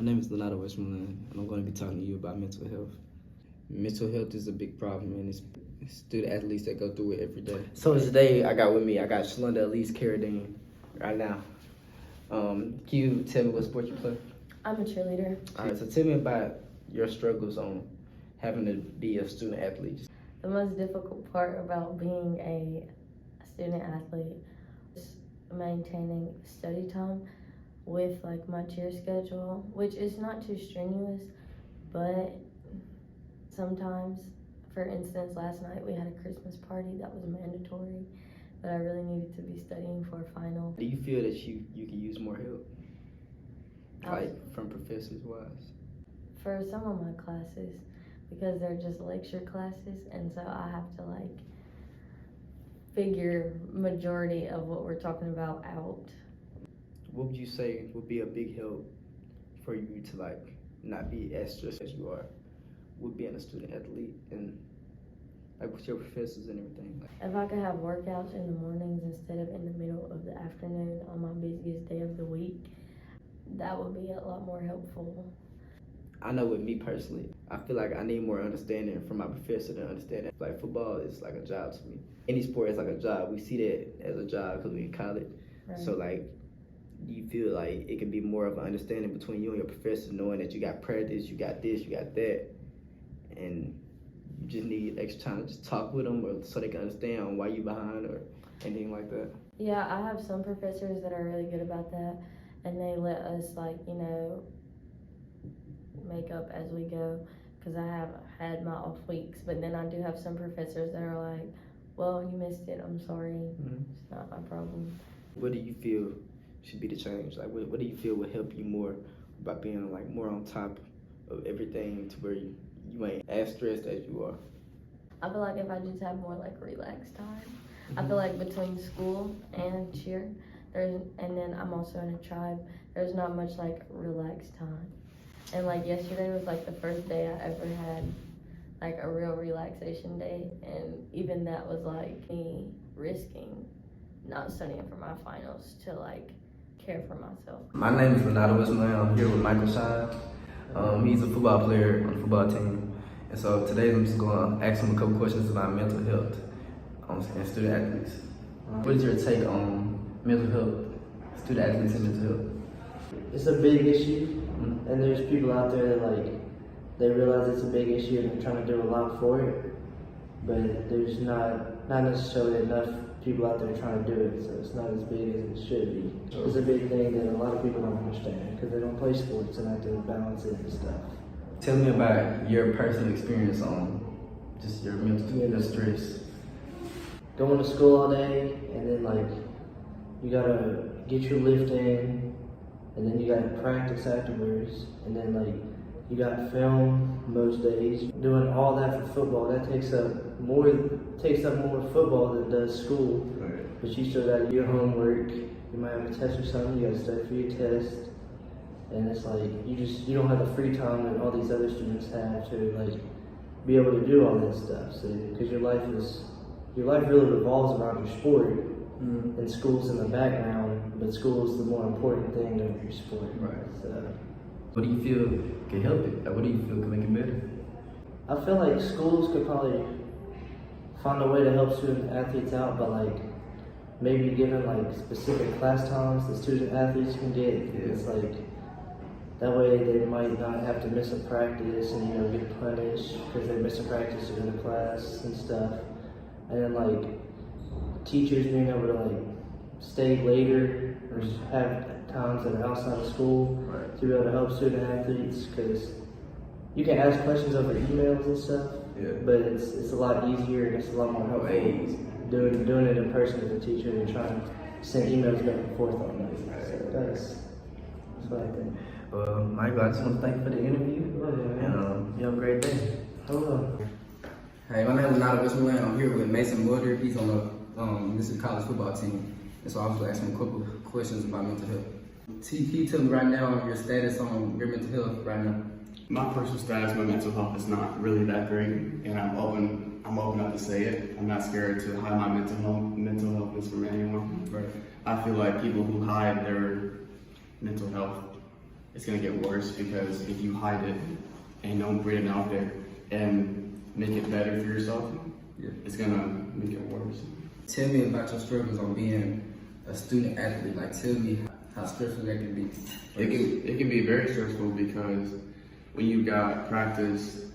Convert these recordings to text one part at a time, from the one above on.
My name is Leonardo Westmoreland, and I'm going to be talking to you about mental health. Mental health is a big problem, and it's student athletes that go through it every day. So today, I got Shalonda Elise Carradine right now. Can you tell me what sport you play? I'm a cheerleader. All right, so tell me about your struggles on having to be a student athlete. The most difficult part about being a student athlete is maintaining study time with like my cheer schedule, which is not too strenuous, but sometimes, for instance, last night we had a Christmas party that was mandatory, but I really needed to be studying for a final. Do you feel that you could use more help? Like from professors wise? For some of my classes, because they're just lecture classes, and so I have to like figure majority of what we're talking about out. What would you say would be a big help for you to like not be as stressed as you are with being a student athlete and like with your professors and everything? If I could have workouts in the mornings instead of in the middle of the afternoon on my busiest day of the week, that would be a lot more helpful. I know with me personally, I feel like I need more understanding from my professor to understand that like football is like a job to me. Any sport is like a job. We see that as a job because we're in college. Right. So like, do you feel like it can be more of an understanding between you and your professor, knowing that you got practice, you got this, you got that, and you just need extra time to just talk with them or so they can understand why you behind or anything like that? Yeah, I have some professors that are really good about that, and they let us like, make up as we go, because I have had my off weeks, but then I do have some professors that are like, well, you missed it, I'm sorry, It's not my problem. What do you feel should be the change? Like, what do you feel would help you more about being like more on top of everything to where you ain't as stressed as you are? I feel like if I just have more like relaxed time, I feel like between school and cheer, and then I'm also in a tribe, there's not much like relaxed time. And like yesterday was like the first day I ever had like a real relaxation day, and even that was like me risking not studying for my finals to like care for myself. My name is Leonardo Westmoreland. I'm here with Michael Shine. He's a football player on the football team. And so today I'm just going to ask him a couple questions about mental health and student athletes. What is your take on mental health, student athletes and mental health? It's a big issue, and there's people out there that like, they realize it's a big issue and they're trying to do a lot for it, but there's not necessarily enough people out there trying to do it, so it's not as big as it should be. It's a big thing that a lot of people don't understand because they don't play sports and have to balance it and stuff. Tell me about your personal experience on just your mental stress. Going to school all day, and then like, you gotta get your lift in, and then you gotta practice afterwards, and then like, you got film most days. Doing all that for football, that takes up more football than does school. Right. But you still got your homework. You might have a test or something. You got to study for your test, and it's like you don't have the free time that all these other students have to like be able to do all that stuff. So because your life really revolves around your sport, and school's in the background, but school is the more important thing than your sport. Right. So. What do you feel can help it? Like, what do you feel can make it better? I feel like schools could probably find a way to help student athletes out by like maybe giving like specific class times that student athletes can get. Yeah. It's like that way they might not have to miss a practice and get punished because they miss a practice to go to class and stuff. And then like teachers being able to like stay later or have times that are outside of school to be able to help student athletes, because you can ask questions over emails and stuff, but it's a lot easier and it's a lot more helpful doing it in person as a teacher than trying to send emails back and forth on that. So that's what I think. Michael, I just want to thank you for the interview, and you have a great day. Hey, my name is Leonardo Westmoreland. I'm here with Mason Mulder. He's on the this is college football team, and so I was asking him a couple questions about mental health. Can you tell me right now your status on your mental health right now? My personal status, my mental health is not really that great, and I'm open up to say it. I'm not scared to hide my mental healthness from anyone. Right. I feel like people who hide their mental health it's gonna get worse, because if you hide it and don't bring it out there and make it better for yourself, it's gonna make it worse. Tell me about your struggles on being a student athlete. Like, tell me how stressful that can be. It can be very stressful, because when you got practice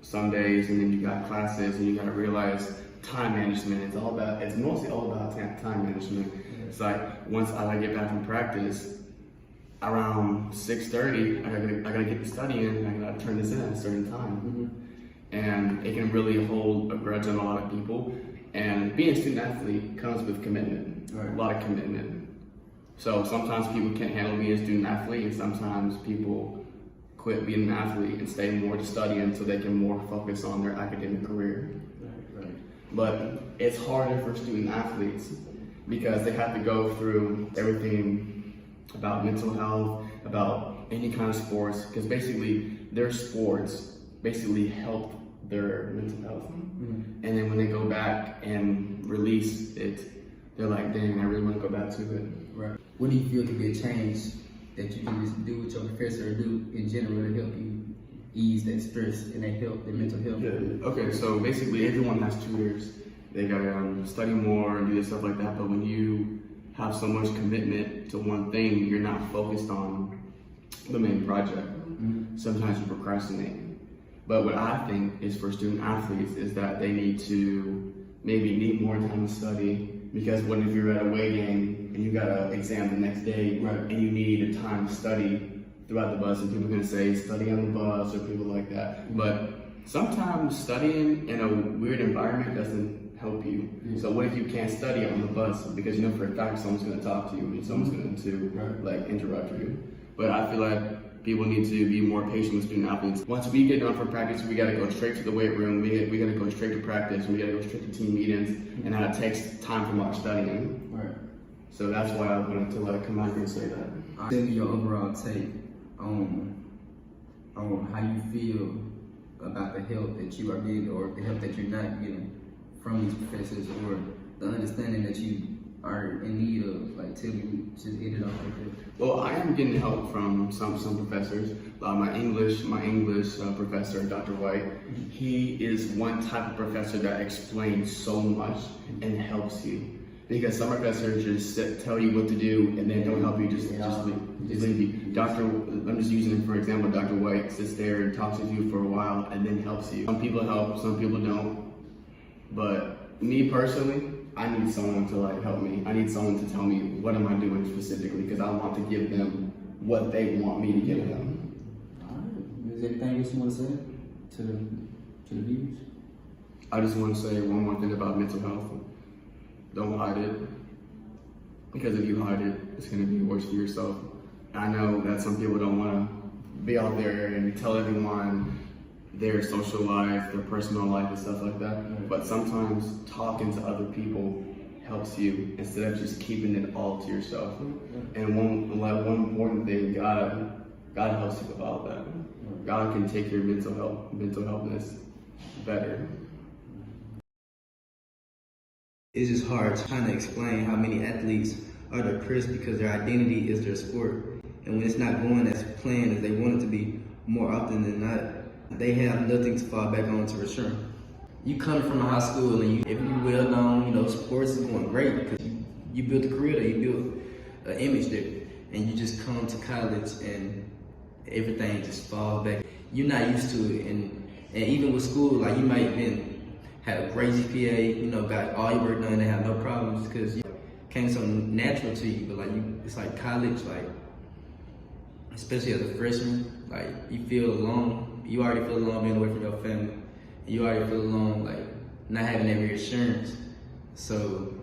some days and then you got classes and you gotta realize time management. It's mostly all about time management. It's like, once I get back from practice, around 6:30, I gotta get to studying and I gotta turn this in at a certain time. And it can really hold a grudge on a lot of people. And being a student athlete comes with commitment, a lot of commitment. So sometimes people can't handle being a student athlete, and sometimes people quit being an athlete and stay more to studying so they can more focus on their academic career. But it's harder for student athletes because they have to go through everything about mental health, about any kind of sports, because basically their sports basically help their mental health. And then when they go back and release it, they're like, dang, I really want to go back to it. Right. What do you feel could be a change that you can just do with your professor or do in general to help you ease that stress and that health, that mental health? Okay, so basically everyone has tutors. They gotta study more and do this stuff like that, but when you have so much commitment to one thing, you're not focused on the main project. Sometimes you procrastinate. But what I think is for student athletes is that they need to maybe need more time to study, because what if you're at a away game and you got an exam the next day, and you need a time to study throughout the bus, and people are gonna say study on the bus or people like that. But sometimes studying in a weird environment doesn't help you. So what if you can't study on the bus because you know for a fact someone's gonna talk to you and someone's going to like interrupt you? But I feel like people need to be more patient with student athletes. Once we get done from practice, we gotta go straight to the weight room. We gotta go straight to practice. We gotta go straight to team meetings, and that takes time from our studying. So that's why I wanted to like come out here and say that. Tell me your overall take on how you feel about the help that you are getting or the help that you're not getting from these professors, or the understanding that you are in need of. Like, tell me, just hit it off like that. Well, I am getting help from some professors. My English professor, Dr. White, he is one type of professor that explains so much and helps you. Because some professors just tell you what to do and then don't help you, just leave you. I'm just using it for example, Dr. White sits there and talks with you for a while and then helps you. Some people help, some people don't. But me personally, I need someone to like help me. I need someone to tell me what am I doing specifically, because I want to give them what they want me to give them. All right. Is there anything else you want to say to the viewers? I just want to say one more thing about mental health. Don't hide it, because if you hide it, it's going to be worse for yourself. I know that some people don't want to be out there and tell everyone their social life, their personal life and stuff like that, but sometimes talking to other people helps you instead of just keeping it all to yourself. And one important thing, God helps you with all that. God can take your mental healthness better. It's just hard trying to explain how many athletes are depressed because their identity is their sport. And when it's not going as planned as they want it to be, more often than not, they have nothing to fall back on to return. You come from a high school and if you're well known, sports is going great because you built a career there, you built an image there. And you just come to college and everything just falls back. You're not used to it. And even with school, like you might have had a great GPA, got all your work done and have no problems because it came so natural to you. But it's like college, especially as a freshman, you feel alone. You already feel alone being away from your family. You already feel alone, not having that reassurance. So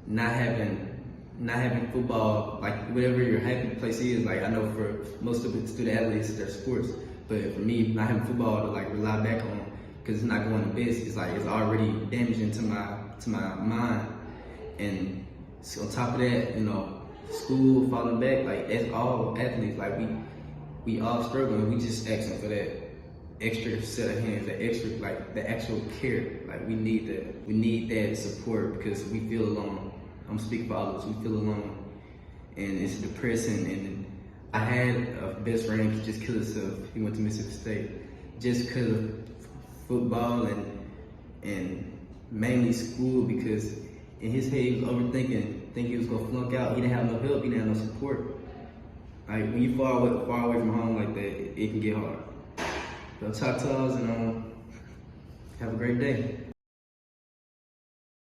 not having football, whatever your happy place is, I know for most of the student athletes, they're sports. But for me, not having football to rely back on, because it's not going the best. It's it's already damaging to my mind. And so on top of that, school falling back, as all athletes, we all struggle, and we just asking for that extra set of hands, that extra, the actual care. We need that support because we feel alone. I'm speaking for all of us, we feel alone. And it's depressing, and I had a best friend who just killed himself. He went to Mississippi State just because of football and mainly school, because in his head he was overthinking, think he was gonna flunk out. He didn't have no help, he didn't have no support. Like when you far away from home like that, it can get hard. So Choctaws, and have a great day.